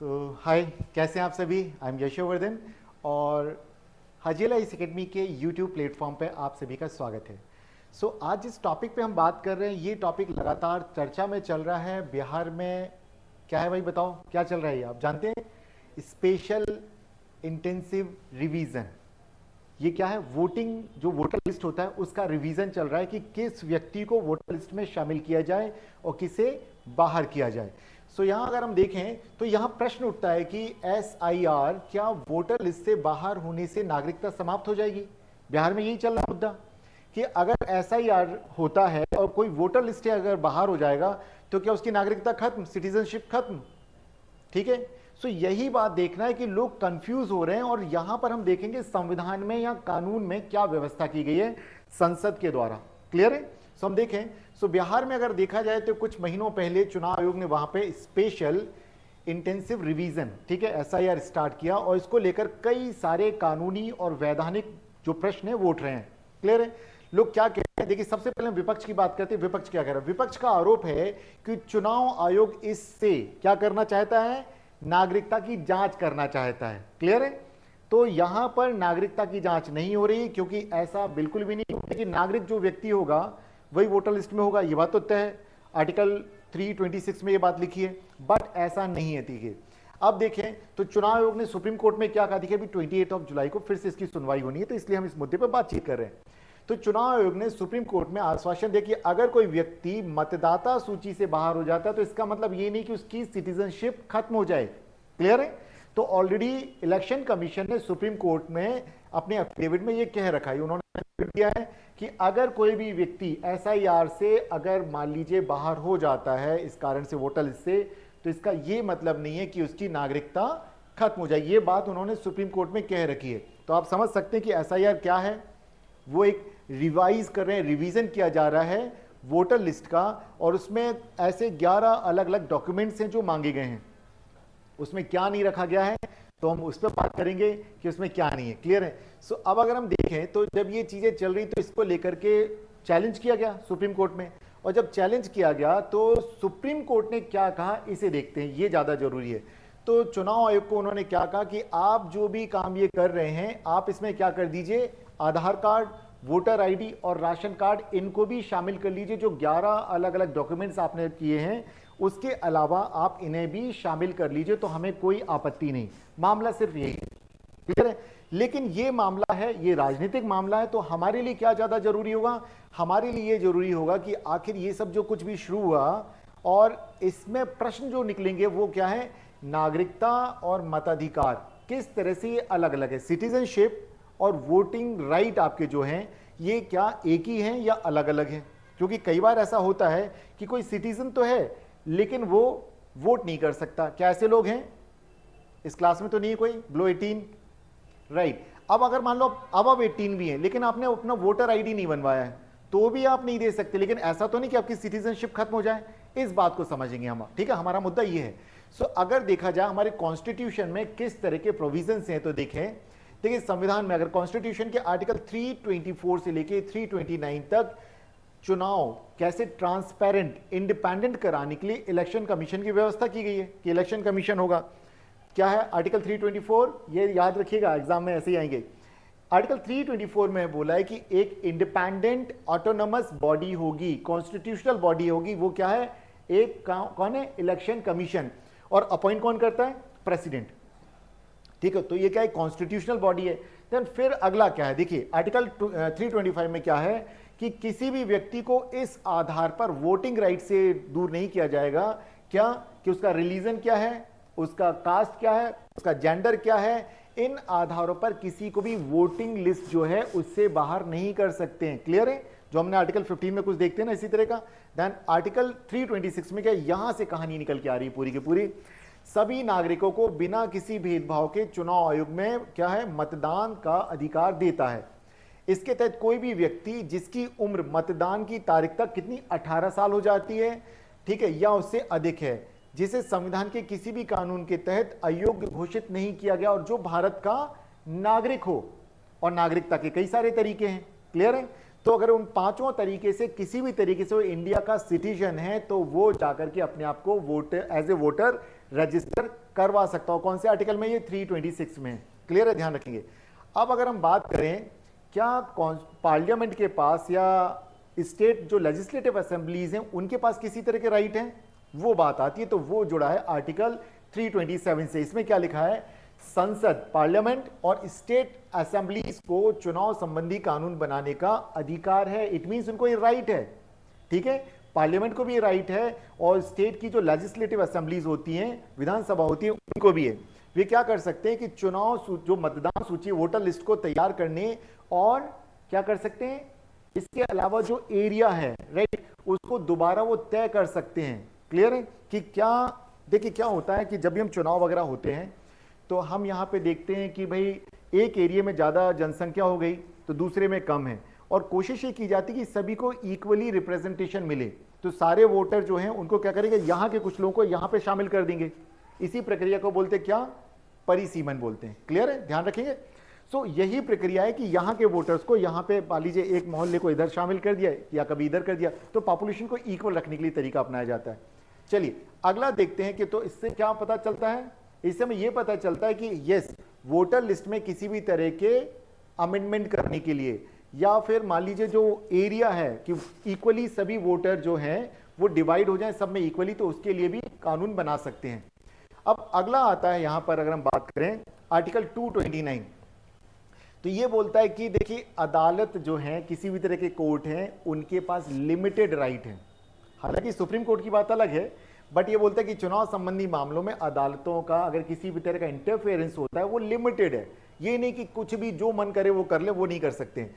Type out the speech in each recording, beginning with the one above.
हाय, कैसे हैं आप सभी। आई एम यशोवर्धन और हजेला इस एकेडमी के यूट्यूब प्लेटफॉर्म पे आप सभी का स्वागत है। आज जिस टॉपिक पे हम बात कर रहे हैं, ये टॉपिक लगातार चर्चा में चल रहा है। बिहार में क्या है भाई, बताओ क्या चल रहा है ये आप जानते हैं? Special intensive revision. ये क्या है? वोटिंग, जो वोटर लिस्ट होता है उसका रिवीजन चल रहा है कि किस व्यक्ति को वोटर लिस्ट में शामिल किया जाए और किसे बाहर किया जाए। यहाँ अगर हम देखें तो यहाँ प्रश्न उठता है कि SIR क्या वोटर लिस्ट से बाहर होने से नागरिकता समाप्त हो जाएगी? बिहार में यही चल रहा मुद्दा कि अगर SIR होता है और कोई वोटर लिस्ट से अगर बाहर हो जाएगा तो क्या उसकी नागरिकता खत्म, सिटीजनशिप खत्म? ठीक है। यही बात देखना है कि लोग कंफ्यूज हो रहे हैं और यहां पर हम देखेंगे संविधान में या कानून में क्या व्यवस्था की गई है संसद के द्वारा। क्लियर है? हम देखें बिहार में अगर देखा जाए तो कुछ महीनों पहले चुनाव आयोग ने वहां पे स्पेशल इंटेंसिव रिवीजन, ठीक है, SIR स्टार्ट किया और इसको लेकर कई सारे कानूनी और वैधानिक जो प्रश्न है वो उठ रहे हैं। क्लियर है? लोग क्या कहते हैं, देखिए सबसे पहले विपक्ष की बात करते हैं। विपक्ष क्या कह रहा है? विपक्ष का आरोप है कि चुनाव आयोग इससे क्या करना चाहता है? नागरिकता की जांच करना चाहता है। क्लियर है? तो यहां पर नागरिकता की जांच नहीं हो रही क्योंकि ऐसा बिल्कुल भी नहीं है कि नागरिक जो व्यक्ति होगा वही वोटर लिस्ट में होगा। ये बात तो तय है, आर्टिकल 326 में ये बात लिखी है, बट ऐसा नहीं है। ठीक है, अब देखें तो चुनाव आयोग ने सुप्रीम कोर्ट में क्या कहा? देखिए अभी 28 जुलाई को फिर से इसकी सुनवाई होनी है, तो इसलिए हम इस मुद्दे पर बातचीत कर रहे हैं। तो चुनाव आयोग ने सुप्रीम कोर्ट में आश्वासन दिया कि अगर कोई व्यक्ति मतदाता सूची से बाहर हो जाता है तो इसका मतलब ये नहीं कि उसकी सिटीजनशिप खत्म हो जाए। क्लियर है? तो ऑलरेडी इलेक्शन कमीशन ने सुप्रीम कोर्ट में अपने एफिडेविट में ये कह रखा है, उन्होंने दिया है कि अगर कोई भी व्यक्ति SIR से अगर मान लीजिए बाहर हो जाता है इस कारण से, वोटर लिस्ट से, तो इसका ये मतलब नहीं है कि उसकी नागरिकता खत्म हो जाए। ये बात उन्होंने सुप्रीम कोर्ट में कह रखी है। तो आप समझ सकते हैं कि SIR क्या है, वो एक रिवाइज कर रहे हैं, रिवीजन किया जा रहा है वोटर लिस्ट का, और उसमें ऐसे 11 अलग अलग डॉक्यूमेंट्स हैं जो मांगे गए हैं। उसमें क्या नहीं रखा गया है तो हम उस पर बात करेंगे कि उसमें क्या नहीं है। क्लियर है? अब अगर हम देखें तो जब ये चीजें चल रही तो इसको लेकर के चैलेंज किया गया सुप्रीम कोर्ट में, और जब चैलेंज किया गया तो सुप्रीम कोर्ट ने क्या कहा इसे देखते हैं, ये ज्यादा जरूरी है। तो चुनाव आयोग को उन्होंने क्या कहा कि आप जो भी काम ये कर रहे हैं आप इसमें क्या कर दीजिए, आधार कार्ड, वोटर ID और राशन कार्ड, इनको भी शामिल कर लीजिए। जो 11 अलग अलग डॉक्यूमेंट्स आपने किए हैं उसके अलावा आप इन्हें भी शामिल कर लीजिए, तो हमें कोई आपत्ति नहीं। मामला सिर्फ यही है। क्लियर है? लेकिन ये मामला है, ये राजनीतिक मामला है, तो हमारे लिए क्या ज्यादा जरूरी होगा? हमारे लिए ये जरूरी होगा कि आखिर ये सब जो कुछ भी शुरू हुआ और इसमें प्रश्न जो निकलेंगे वो क्या है, नागरिकता और मताधिकार किस तरह से ये अलग अलग है। सिटीजनशिप और वोटिंग राइट आपके जो हैं ये क्या एक ही हैं या अलग अलग हैं? क्योंकि कई बार ऐसा होता है कि कोई सिटीजन तो है लेकिन वो वोट नहीं कर सकता। क्या ऐसे लोग हैं? इस क्लास में तो नहीं है कोई बिलो 18, राइट। अब अगर मान लो अब आप 18 भी हैं लेकिन आपने अपना वोटर ID नहीं बनवाया है तो भी आप नहीं दे सकते। लेकिन ऐसा तो नहीं कि आपकी सिटीजनशिप खत्म हो जाए। इस बात को समझेंगे हम, ठीक है? हमारा मुद्दा ये है। अगर देखा जाए हमारे कॉन्स्टिट्यूशन में किस तरह के प्रोविजंस हैं तो देखिए संविधान में अगर कॉन्स्टिट्यूशन के आर्टिकल 324 से लेके 329 तक चुनाव कैसे ट्रांसपेरेंट, इंडिपेंडेंट कराने के लिए इलेक्शन कमीशन की व्यवस्था की गई है कि इलेक्शन कमीशन होगा। क्या है आर्टिकल 324? ये याद रखिएगा, एग्जाम में ऐसे ही आएंगे। आर्टिकल 324 में बोला है कि एक इंडिपेंडेंट ऑटोनोमस बॉडी होगी, कॉन्स्टिट्यूशनल बॉडी होगी। वो क्या है? एक कौन है? Election commission. और अपॉइंट कौन करता है? प्रेसिडेंट। ठीक है, तो ये क्या है? कॉन्स्टिट्यूशनल बॉडी है। देन फिर अगला क्या है? देखिए आर्टिकल 325 में क्या है कि किसी भी व्यक्ति को इस आधार पर वोटिंग राइट से दूर नहीं किया जाएगा। क्या? कि उसका रिलीजन क्या है, उसका कास्ट क्या है, उसका जेंडर क्या है, इन आधारों पर किसी को भी वोटिंग लिस्ट जो है उससे बाहर नहीं कर सकते हैं। क्लियर है? जो हमने आर्टिकल 15 में कुछ देखते हैं ना इसी तरह का। देन आर्टिकल 326 में क्या, यहां से कहानी निकल के आ रही पूरी की पूरी, सभी नागरिकों को बिना किसी भेदभाव के चुनाव आयोग में क्या है, मतदान का अधिकार देता है। इसके तहत कोई भी व्यक्ति जिसकी उम्र मतदान की तारीख तक कितनी 18 साल हो जाती है, ठीक है, या उससे अधिक है, जिसे संविधान के किसी भी कानून के तहत अयोग्य घोषित नहीं किया गया और जो भारत का नागरिक हो। और नागरिकता के कई सारे तरीके हैं। क्लियर है? तो अगर उन पांचों तरीके से किसी भी तरीके से वो इंडिया का सिटीजन है तो वो जाकर के अपने आप को voter as a voter register करवा सकता हूं। कौन से आर्टिकल में? ये 326 में। क्लियर है, ध्यान रखेंगे। अब अगर हम बात करें क्या पार्लियामेंट के पास या स्टेट जो लेजिस्लेटिव असेंबलीज हैं उनके पास किसी तरह के राइट हैं, वो बात आती है, तो वो जुड़ा है आर्टिकल 327 से। इसमें क्या लिखा है? संसद, पार्लियामेंट और स्टेट असेंबलीज को चुनाव संबंधी कानून बनाने का अधिकार है। इट मींस उनको ये राइट है। ठीक है, पार्लियामेंट को भी राइट है और स्टेट की जो लेजिस्लेटिव असेंबलीज होती हैं, विधानसभा होती है, उनको भी है। वे क्या कर सकते हैं कि चुनाव जो मतदान सूची वोटर लिस्ट को तैयार करने और क्या कर सकते हैं, इसके अलावा जो एरिया है राइट उसको दोबारा वो तय कर सकते हैं। क्लियर है कि क्या? देखिए क्या होता है कि जब भी हम चुनाव वगैरह होते हैं तो हम यहाँ पे देखते हैं कि भाई एक एरिया में ज्यादा जनसंख्या हो गई तो दूसरे में कम है, और कोशिश ये की जाती है कि सभी को इक्वली रिप्रेजेंटेशन मिले। तो सारे वोटर जो हैं उनको क्या करेंगे, यहाँ के कुछ लोगों को यहाँ पे शामिल कर देंगे। इसी प्रक्रिया को बोलते क्या? परिसीमन बोलते हैं। क्लियर है, ध्यान रखेंगे। सो यही प्रक्रिया है कि यहाँ के वोटर्स को यहाँ पे मान लीजिए एक मोहल्ले को इधर शामिल कर दिया या कभी इधर कर दिया, तो पॉपुलेशन को इक्वल रखने के लिए तरीका अपनाया जाता है। चलिए अगला देखते हैं कि तो इससे क्या पता चलता है? इससे हमें यह पता चलता है कि यस, वोटर लिस्ट में किसी भी तरह के अमेंडमेंट करने के लिए या फिर मान लीजिए जो एरिया है कि इक्वली सभी वोटर जो हैं वो डिवाइड हो जाए सब में इक्वली, तो उसके लिए भी कानून बना सकते हैं। अब अगला आता है यहां पर, अगर हम बात करें आर्टिकल 229, तो ये बोलता है कि देखिए अदालत जो है किसी भी तरह के कोर्ट हैं उनके पास लिमिटेड राइट है। हालांकि सुप्रीम कोर्ट की बात अलग है, बट ये बोलता है कि चुनाव संबंधी मामलों में अदालतों का अगर किसी भी तरह का इंटरफेरेंस होता है वो लिमिटेड है। ये नहीं कि कुछ भी जो मन करे वो कर ले, वो नहीं कर सकते।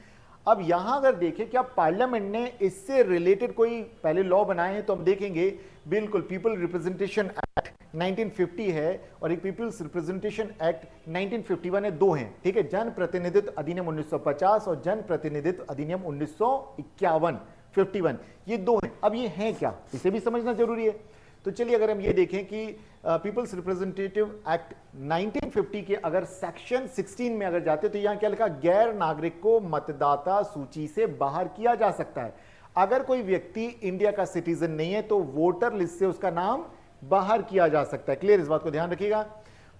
अब यहां अगर देखें क्या पार्लियामेंट ने इससे रिलेटेड कोई पहले लॉ बनाए हैं, तो हम देखेंगे बिल्कुल पीपल रिप्रेजेंटेशन एक्ट 1950 है और एक पीपल्स रिप्रेजेंटेशन एक्ट 1951 है, दो हैं। ठीक है, जन प्रतिनिधित्व अधिनियम 1950 और जन प्रतिनिधित्व अधिनियम 1951 51, ये दो हैं। अब ये हैं क्या, इसे भी समझना जरूरी है। तो चलिए अगर हम ये देखें कि पीपल्स रिप्रेजेंटेटिव एक्ट 1950 के अगर सेक्शन 16 में अगर जाते तो यहां क्या लिखा? गैर नागरिक को मतदाता सूची से बाहर किया जा सकता है। अगर कोई व्यक्ति इंडिया का सिटीजन नहीं है तो वोटर लिस्ट से उसका नाम बाहर किया जा सकता है। क्लियर, इस बात को ध्यान रखिएगा।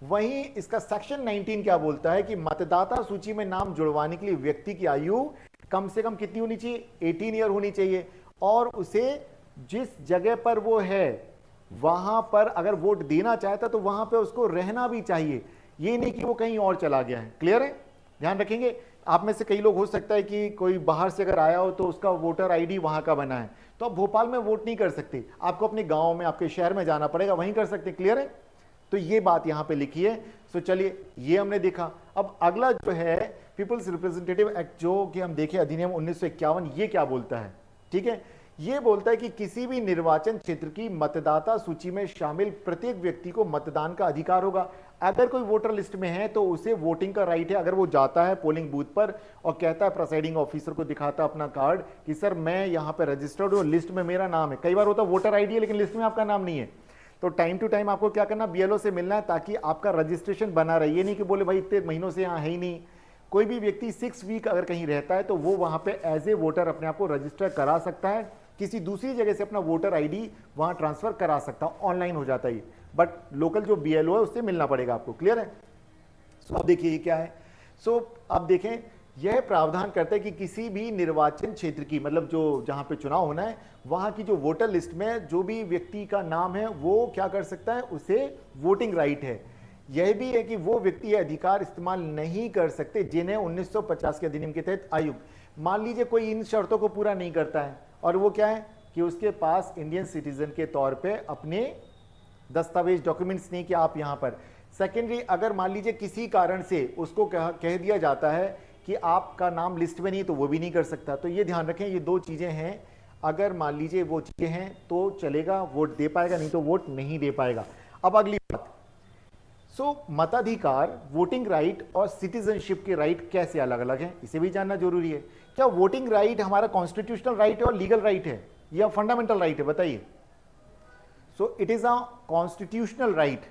वहीं इसका सेक्शन 19 क्या बोलता है कि मतदाता सूची में नाम जुड़वाने के लिए व्यक्ति की आयु कम से कम कितनी होनी चाहिए? 18 ईयर होनी चाहिए, और उसे जिस जगह पर वो है वहां पर अगर वोट देना चाहता तो वहां पे उसको रहना भी चाहिए, ये नहीं कि वो कहीं और चला गया है। क्लियर है, ध्यान रखेंगे। आप में से कई लोग हो सकता है कि कोई बाहर से अगर आया हो तो उसका वोटर आईडी वहां का बना है, तो आप भोपाल में वोट नहीं कर सकते, आपको अपने गांव में आपके शहर में जाना पड़ेगा, वहीं कर सकते। क्लियर है, तो ये बात यहां पे लिखी है। सो चलिए ये हमने देखा। अब अगला जो है पीपल्स रिप्रेजेंटेटिव एक्ट जो कि हम देखें अधिनियम 1951, ये क्या बोलता है? ठीक है, ये बोलता है कि किसी भी निर्वाचन क्षेत्र की मतदाता सूची में शामिल प्रत्येक व्यक्ति को मतदान का अधिकार होगा। अगर कोई वोटर लिस्ट में है तो उसे वोटिंग का राइट है। अगर वो जाता है पोलिंग बूथ पर और कहता है प्रिसाइडिंग ऑफिसर को, दिखाता अपना कार्ड कि सर मैं यहाँ पे रजिस्टर्ड हूँ, लिस्ट में मेरा नाम है। कई बार होता है वोटर आईडी है लेकिन लिस्ट में आपका नाम नहीं है, तो टाइम टू टाइम आपको क्या करना, बीएलओ से मिलना है ताकि आपका रजिस्ट्रेशन बना रहे। ये नहीं कि बोले भाई इतने महीनों से यहाँ है ही नहीं। कोई भी व्यक्ति 6 वीक अगर कहीं रहता है तो वो वहां पे एज ए वोटर अपने आप को रजिस्टर करा सकता है, किसी दूसरी जगह से अपना वोटर आईडी वहां ट्रांसफर करा सकता है, ऑनलाइन हो जाता है, बट लोकल जो बीएलओ है उससे मिलना पड़ेगा आपको। क्लियर है। सो अब देखिए ये क्या है। सो अब देखें, यह प्रावधान करता है कि किसी भी निर्वाचन क्षेत्र की, मतलब जो जहां पे चुनाव होना है वहां की जो वोटर लिस्ट में जो भी व्यक्ति का नाम है वो क्या कर सकता है, उसे वोटिंग राइट है। यह भी है कि वो व्यक्ति यह अधिकार इस्तेमाल नहीं कर सकते जिन्हें 1950 के अधिनियम के तहत आयु। मान लीजिए कोई इन शर्तों को पूरा नहीं करता है, और वो क्या है कि उसके पास इंडियन सिटीजन के तौर पे अपने दस्तावेज डॉक्यूमेंट्स नहीं कि आप यहां पर। सेकेंडरी, अगर मान लीजिए किसी कारण से उसको कह दिया जाता है कि आपका नाम लिस्ट में नहीं, तो वो भी नहीं कर सकता। तो ये ध्यान रखें, ये दो चीजें हैं। अगर मान लीजिए वो चीजें हैं तो चलेगा, वोट दे पाएगा, नहीं तो वोट नहीं दे पाएगा। अब अगली बात, मताधिकार, वोटिंग राइट और सिटीजनशिप के राइट कैसे अलग अलग हैं, इसे भी जानना जरूरी है। क्या वोटिंग राइट हमारा कॉन्स्टिट्यूशनल राइट है और लीगल राइट है या फंडामेंटल राइट है, बताइए। So it is a constitutional right,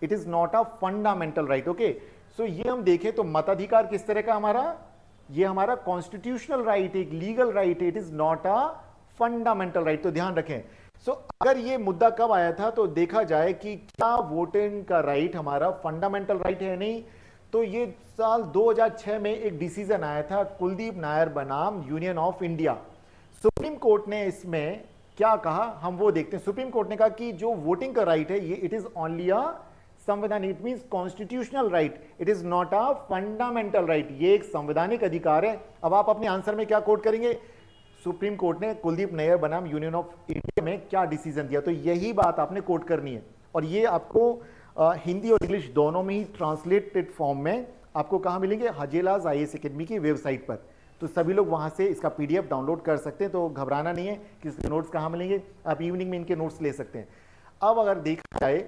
it is not a fundamental right. Okay, so ये हम देखें तो मताधिकार किस तरह का हमारा, ये हमारा कॉन्स्टिट्यूशनल राइट, एक लीगल राइट है, it is not a fundamental right. तो ध्यान रखें, अगर ये मुद्दा कब आया था, तो देखा जाए कि क्या वोटिंग का राइट हमारा फंडामेंटल राइट है नहीं, तो ये साल 2006 में एक डिसीजन आया था, कुलदीप नायर बनाम union of India. Supreme court ने इसमें क्या कहा, हम वो देखते हैं। सुप्रीम कोर्ट ने कहा कि जो वोटिंग का राइट है ये इट इज ओनली अ संवैधानिक, it means constitutional right, it is not a fundamental right, ये एक संवैधानिक अधिकार है। अब आप अपने आंसर में क्या कोट करेंगे, सुप्रीम कोर्ट ने कुलदीप नैयर बनाम यूनियन ऑफ इंडिया में क्या डिसीजन दिया, तो यही बात आपने कोट करनी है। और ये आपको हिंदी और इंग्लिश दोनों में ही ट्रांसलेटेड फॉर्म में आपको कहां मिलेंगे, हजेलाज आईएएस एकेडमी की वेबसाइट पर। तो सभी लोग वहां से इसका पीडीएफ डाउनलोड कर सकते हैं, तो घबराना नहीं है कि इसके नोट्स कहां मिलेंगे, आप इवनिंग में इनके नोट्स ले सकते हैं। अब अगर देखा जाए,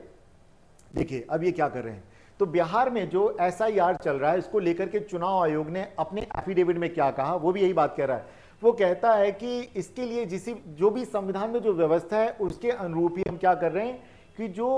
देखिए अब ये क्या कर रहे हैं, तो बिहार में जो एसआईआर चल रहा है इसको लेकर के चुनाव आयोग ने अपने एफिडेविट में क्या कहा, वो भी यही बात कह रहा है। वो कहता है कि इसके लिए जो भी संविधान में जो व्यवस्था है उसके अनुरूप ही हम क्या कर रहे हैं कि जो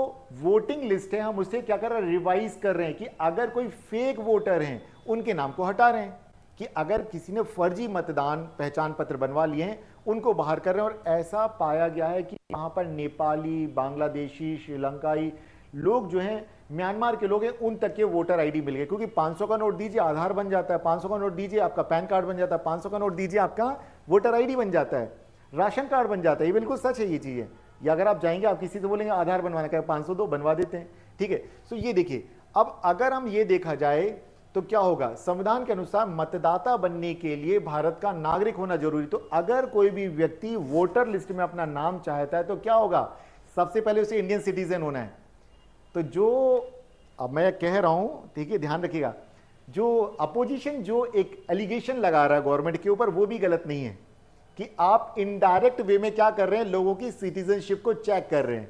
वोटिंग लिस्ट है हम उसे क्या कर रहे हैं, रिवाइज कर रहे हैं कि अगर कोई फेक वोटर हैं उनके नाम को हटा रहे हैं, कि अगर किसी ने फर्जी मतदान पहचान पत्र बनवा लिए हैं उनको बाहर कर रहे हैं। और ऐसा पाया गया है कि वहां पर नेपाली, बांग्लादेशी, श्रीलंकाई लोग जो हैं, म्यांमार के लोग हैं, उन तक के वोटर आईडी मिल गए, क्योंकि 500 का नोट दीजिए आधार बन जाता है, 500 का नोट दीजिए आपका पैन कार्ड बन जाता है, 500 का नोट दीजिए आपका वोटर आईडी बन जाता है, राशन कार्ड बन जाता है। ये बिल्कुल सच है ये चीज़ है। या अगर आप जाएंगे आप किसी से बोलेंगे आधार बनवाना, क्या 500 दो, बनवा देते हैं, ठीक है। तो ये देखिए, अब अगर हम ये देखा जाए तो क्या होगा, संविधान के अनुसार मतदाता बनने के लिए भारत का नागरिक होना जरूरी। तो अगर कोई भी व्यक्ति वोटर लिस्ट में अपना नाम चाहता है तो क्या होगा, सबसे पहले उसे इंडियन सिटीजन होना है। तो जो अब मैं कह रहा हूं, ठीक है, ध्यान रखिएगा, जो अपोजिशन जो एक एलिगेशन लगा रहा है गवर्नमेंट के ऊपर, वो भी गलत नहीं है कि आप इनडायरेक्ट वे में क्या कर रहे हैं, लोगों की सिटीजनशिप को चेक कर रहे हैं,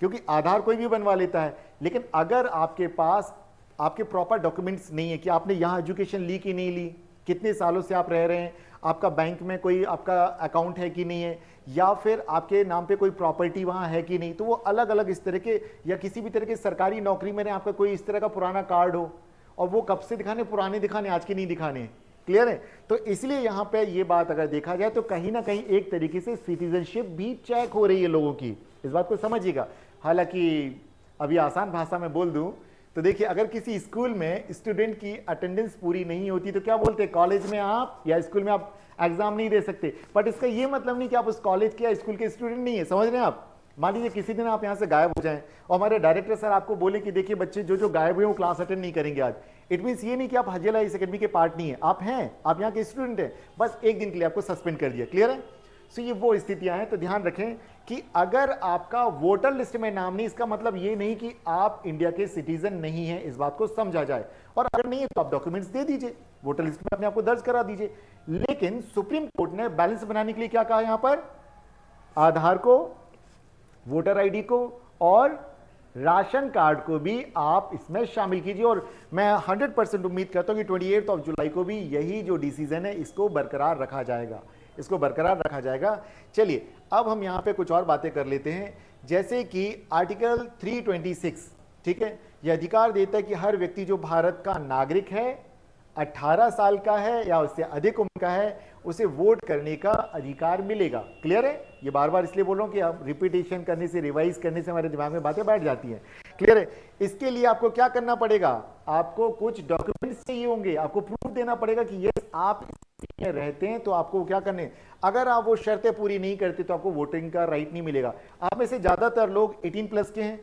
क्योंकि आधार कोई भी बनवा लेता है। लेकिन अगर आपके पास आपके प्रॉपर डॉक्यूमेंट्स नहीं है कि आपने यहां एजुकेशन ली कि नहीं ली, कितने सालों से आप रह रहे हैं, आपका बैंक में कोई आपका अकाउंट है कि नहीं है, या फिर आपके नाम पे कोई प्रॉपर्टी वहां है कि नहीं, तो वो अलग अलग इस तरह के, या किसी भी तरह के सरकारी नौकरी में आपका कोई इस तरह का पुराना कार्ड हो, और वो कब से दिखाने, पुराने दिखाने, आज के नहीं दिखाने, क्लियर है। तो इसलिए यहां पे ये बात अगर देखा जाए तो कहीं ना कहीं एक तरीके से सिटीजनशिप भी चेक हो रही है लोगों की, इस बात को समझिएगा। हालांकि अभी आसान भाषा में बोल दूं तो देखिए, अगर किसी स्कूल में स्टूडेंट की अटेंडेंस पूरी नहीं होती तो क्या बोलते हैं, कॉलेज में आप या स्कूल में आप एग्जाम नहीं दे सकते। बट इसका ये मतलब नहीं कि आप उस कॉलेज के या स्कूल के स्टूडेंट नहीं है, समझ रहे हैं आप। मान लीजिए किसी दिन आप यहाँ से गायब हो जाएं और हमारे डायरेक्टर सर आपको बोले कि देखिए बच्चे जो जो गायब हुए वो क्लास अटेंड नहीं करेंगे आज, इट मीन्स ये नहीं कि आप हजेला इस अकेडमी के पार्ट नहीं है, आप हैं, आप यहाँ के स्टूडेंट हैं, बस एक दिन के लिए आपको सस्पेंड कर दिया, क्लियर है। सो ये वो स्थितियां हैं। तो ध्यान रखें कि अगर आपका वोटर लिस्ट में नाम नहीं, इसका मतलब ये नहीं कि आप इंडिया के सिटीजन नहीं हैं, इस बात को समझा जाए। और अगर नहीं है तो आप डॉक्यूमेंट्स दे दीजिए, वोटर लिस्ट में अपने आपको दर्ज करा दीजिए। लेकिन सुप्रीम कोर्ट ने बैलेंस बनाने के लिए क्या कहा, यहां पर आधार को, वोटर आईडी को और राशन कार्ड को भी आप इसमें शामिल कीजिए। और मैं 100% उम्मीद करता हूं कि 28 जुलाई को भी यही जो डिसीजन है इसको बरकरार रखा जाएगा, इसको बरकरार रखा जाएगा। चलिए अब हम यहां पे कुछ और बातें कर लेते हैं, जैसे कि आर्टिकल 326, ठीक है, यह अधिकार देता है कि हर व्यक्ति जो भारत का नागरिक है, 18 साल का है या उससे अधिक उम्र का है, उसे वोट करने का अधिकार मिलेगा। क्लियर है, ये बार बार इसलिए बोल रहा हूं कि आप रिपीटेशन करने से, रिवाइज करने से हमारे दिमाग में बातें बैठ जाती हैं। क्लियर है। इसके लिए आपको क्या करना पड़ेगा, आपको कुछ डॉक्यूमेंट्स चाहिए होंगे, आपको प्रूफ देना पड़ेगा कि ये आप रहते हैं, तो आपको क्या करने, अगर आप वो शर्तें पूरी नहीं करते तो आपको वोटिंग का राइट नहीं मिलेगा। आप में से ज्यादातर लोग 18+ के हैं,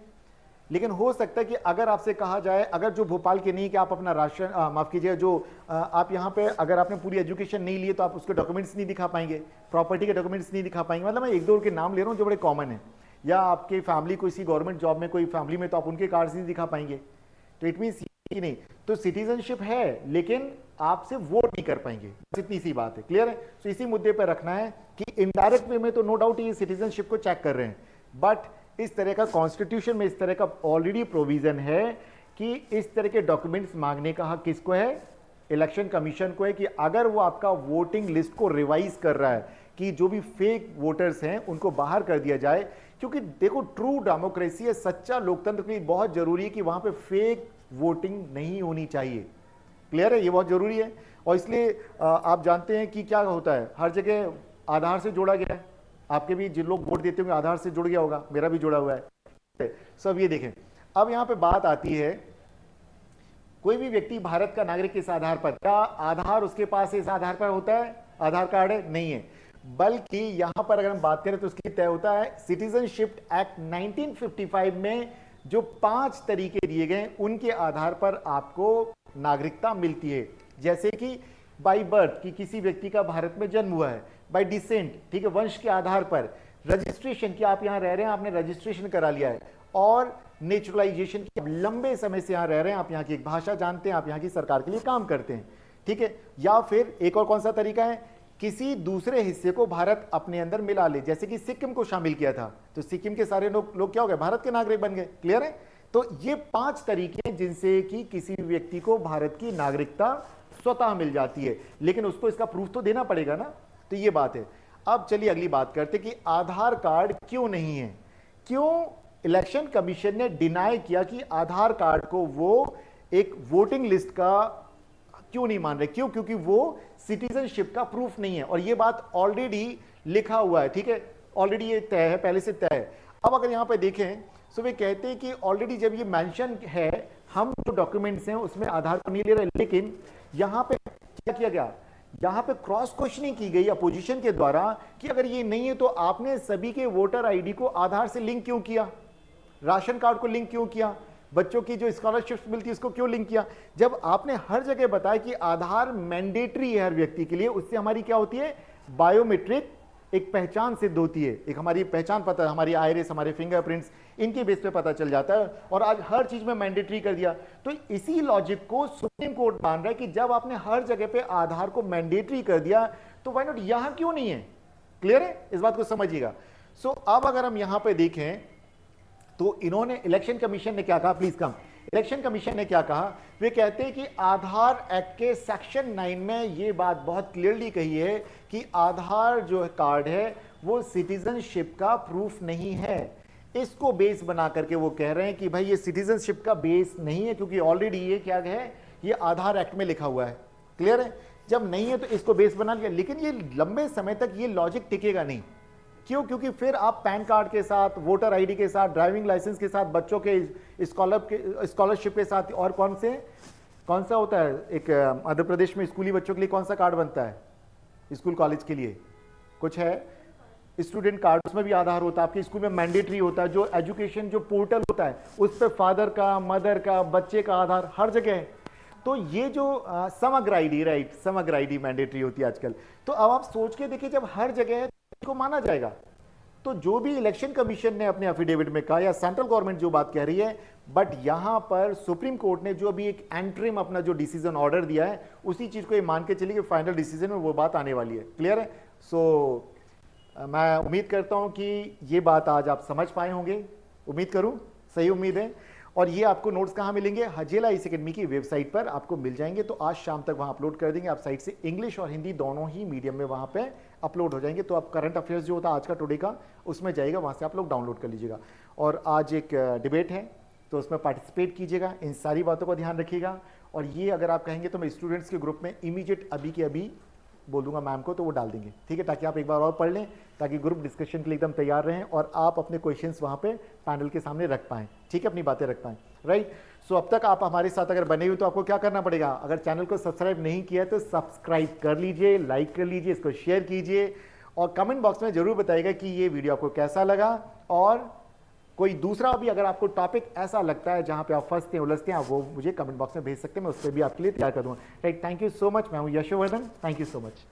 लेकिन हो सकता है कि अगर आपसे कहा जाए, अगर जो भोपाल के नहीं कि आप अपना राशन, माफ कीजिए, जो आप यहाँ पे अगर आपने पूरी एजुकेशन नहीं ली तो आप उसके डॉक्यूमेंट्स नहीं दिखा पाएंगे, प्रॉपर्टी के डॉक्यूमेंट्स नहीं दिखा पाएंगे। मतलब मैं एक दो के नाम ले रहा हूँ जो बड़े कॉमन है, या आपकी फैमिली कोई सी गवर्नमेंट जॉब में कोई फैमिली में, तो आप उनके कार्ड नहीं दिखा पाएंगे। तो इट मीन्स कि नहीं, तो सिटीजनशिप है लेकिन आपसे वोट नहीं कर पाएंगे, बस इतनी सी बात है। क्लियर है। तो इसी मुद्दे पर रखना है कि इनडायरेक्ट वे में तो नो डाउट ये सिटीजनशिप को चेक कर रहे हैं, बट इस तरह का कॉन्स्टिट्यूशन में इस तरह का ऑलरेडी प्रोविजन है कि इस तरह के डॉक्यूमेंट्स मांगने का हक किसको है, इलेक्शन कमीशन को है, कि अगर वो आपका वोटिंग लिस्ट को रिवाइज कर रहा है कि जो भी फेक वोटर्स हैं उनको बाहर कर दिया जाए। क्योंकि देखो, ट्रू डेमोक्रेसी है, सच्चा लोकतंत्र के लिए बहुत जरूरी है कि वहां पे फेक वोटिंग नहीं होनी चाहिए। क्लियर है, ये बहुत जरूरी है। और इसलिए आप जानते हैं कि क्या होता है, हर जगह आधार से जोड़ा गया है, आपके भी जिन लोग वोट देते होंगे आधार से जुड़ गया होगा, मेरा भी जुड़ा हुआ है। सब ये देखें, अब यहां पे बात आती है, कोई भी व्यक्ति भारत का नागरिक इस आधार पर, क्या आधार उसके पास इस आधार पर होता है, आधार कार्ड है, नहीं है, बल्कि यहां पर अगर हम बात करें तो उसकी तय होता है सिटीजनशिप एक्ट 1955 में जो 5 तरीके दिए गए उनके आधार पर आपको नागरिकता मिलती है। जैसे कि बाय बर्थ की किसी व्यक्ति का भारत में जन्म हुआ है, बाय डिसेंट, ठीक है, वंश के आधार पर, रजिस्ट्रेशन की आप यहां रह रहे हैं, आपने रजिस्ट्रेशन करा लिया है, और नेचुरलाइजेशन की लंबे समय से यहां रह रहे हैं, आप यहां की एक भाषा जानते हैं, आप यहां की सरकार के लिए काम करते हैं, ठीक है। या फिर एक और कौन सा तरीका है, किसी दूसरे हिस्से को भारत अपने अंदर मिला ले, जैसे कि सिक्किम को शामिल किया था तो सिक्किम के सारे लोग क्या हो गए, भारत के नागरिक बन गए। क्लियर है? तो ये 5 तरीके हैं जिनसे कि किसी व्यक्ति को भारत की नागरिकता स्वतः मिल जाती है, लेकिन उसको इसका प्रूफ तो देना पड़ेगा ना। तो ये बात है। अब चलिए अगली बात करते कि आधार कार्ड क्यों नहीं है, क्यों इलेक्शन कमीशन ने डिनाई किया कि आधार कार्ड को वो एक वोटिंग लिस्ट का क्यों नहीं मान रहे, क्यों, क्योंकि वो सिटीजनशिप का प्रूफ नहीं है, और ये बात ऑलरेडी लिखा हुआ है, ठीक है, ऑलरेडी ये तय है, पहले से तय है। अब अगर यहां पे देखें तो वे कहते हैं कि ऑलरेडी जब ये मेंशन है, हम जो डॉक्यूमेंट्स हैं उसमें आधार को नहीं ले रहे, लेकिन यहां पे क्या किया गया, यहां पे क्रॉस क्वेश्चनिंग की गई अपोजिशन के द्वारा कि अगर ये नहीं है तो आपने सभी के वोटर आईडी को आधार से लिंक क्यों किया, राशन कार्ड को लिंक क्यों किया, बच्चों की जो स्कॉलरशिप मिलती है उसको क्यों लिंक किया, जब आपने हर जगह बताया कि आधार मैंडेटरी है हर व्यक्ति के लिए, उससे हमारी क्या होती है, बायोमेट्रिक एक पहचान सिद्ध होती है, एक हमारी पहचान पता, हमारी आइरिस, हमारे फिंगरप्रिंट्स, इनके बेस पे पता चल जाता है, और आज हर चीज में मैंडेटरी कर दिया। तो इसी लॉजिक को सुप्रीम कोर्ट मान रहा है कि जब आपने हर जगह पे आधार को मैंडेटरी कर दिया तो व्हाई नॉट यहां क्यों नहीं है। क्लियर है? इस बात को समझिएगा। सो अब अगर हम यहां पर देखें तो इन्होंने, इलेक्शन कमीशन ने क्या कहा, प्लीज कम, इलेक्शन कमीशन ने क्या कहा, वे कहते हैं कि आधार एक्ट के सेक्शन 9 में ये बात बहुत क्लियरली कही है कि आधार जो कार्ड है वो सिटीजनशिप का प्रूफ नहीं है। इसको बेस बना करके वो कह रहे हैं कि भाई ये सिटीजनशिप का बेस नहीं है, क्योंकि ऑलरेडी ये क्या है, ये आधार एक्ट में लिखा हुआ है। क्लियर है? जब नहीं है तो इसको बेस बना लिया, लेकिन ये लंबे समय तक ये लॉजिक टिकेगा नहीं। क्यों? क्योंकि फिर आप पैन कार्ड के साथ, वोटर आईडी के साथ, ड्राइविंग लाइसेंस के साथ, बच्चों के स्कॉलरशिप के साथ, और कौन सा होता है, एक मध्य प्रदेश में स्कूली बच्चों के लिए कौन सा कार्ड बनता है, स्कूल कॉलेज के लिए कुछ है, स्टूडेंट कार्ड, उसमें भी आधार होता है, आपके स्कूल में मैंडेटरी होता है, जो एजुकेशन जो पोर्टल होता है उस पर फादर का, मदर का, बच्चे का आधार हर जगह है। तो ये जो समग्र आईडी, राइट, समग्र आईडी मैंडेटरी होती है आजकल। तो अब आप सोच के देखिए, जब हर जगह है को माना जाएगा, तो जो भी इलेक्शन कमीशन ने अपने एफिडेविट में कहा, या सेंट्रल गवर्नमेंट जो बात कह रही है, बट यहां पर सुप्रीम कोर्ट ने जो अभी एक एंट्रीम अपना जो डिसीजन ऑर्डर दिया है, उसी चीज को ये मान के चलिए कि फाइनल डिसीजन में वो बात आने वाली है। क्लियर है? सो मैं उम्मीद करता हूं कि ये बात आज आप समझ पाए होंगे, उम्मीद करूं, सही उम्मीद है। और ये आपको नोट्स कहाँ मिलेंगे, हजेला इस एकेडमी की वेबसाइट पर आपको मिल जाएंगे, तो आज शाम तक वहाँ अपलोड कर देंगे। आप साइट से इंग्लिश और हिंदी दोनों ही मीडियम में वहाँ पे अपलोड हो जाएंगे। तो आप करंट अफेयर्स जो होता है आज का टुडे का, उसमें जाएगा, वहाँ से आप लोग डाउनलोड कर लीजिएगा। और आज एक डिबेट है तो उसमें पार्टिसिपेट कीजिएगा, इन सारी बातों का ध्यान रखिएगा। और ये अगर आप कहेंगे तो मैं स्टूडेंट्स के ग्रुप में इमीडिएट अभी के अभी बोल दूंगा मैम को, तो वो डाल देंगे, ठीक है, ताकि आप एक बार और पढ़ लें, ताकि ग्रुप डिस्कशन के लिए एकदम तैयार रहें और आप अपने क्वेश्चंस वहाँ पे पैनल के सामने रख पाएं, ठीक है, अपनी बातें रख पाएं, राइट। सो अब तक आप हमारे साथ अगर बने हुए तो आपको क्या करना पड़ेगा, अगर चैनल को सब्सक्राइब नहीं किया है तो सब्सक्राइब कर लीजिए, लाइक कर लीजिए, इसको शेयर कीजिए, और कमेंट बॉक्स में जरूर बताइएगा कि ये वीडियो आपको कैसा लगा। और कोई दूसरा भी अगर आपको टॉपिक ऐसा लगता है जहां पे आप फंसते हैं, उलझते हैं, आप वो मुझे कमेंट बॉक्स में भेज सकते हैं, मैं उस पर भी आपके लिए तैयार कर दूंगा, right. Thank you so much, मैं हूं Yashovardhan, thank you so much.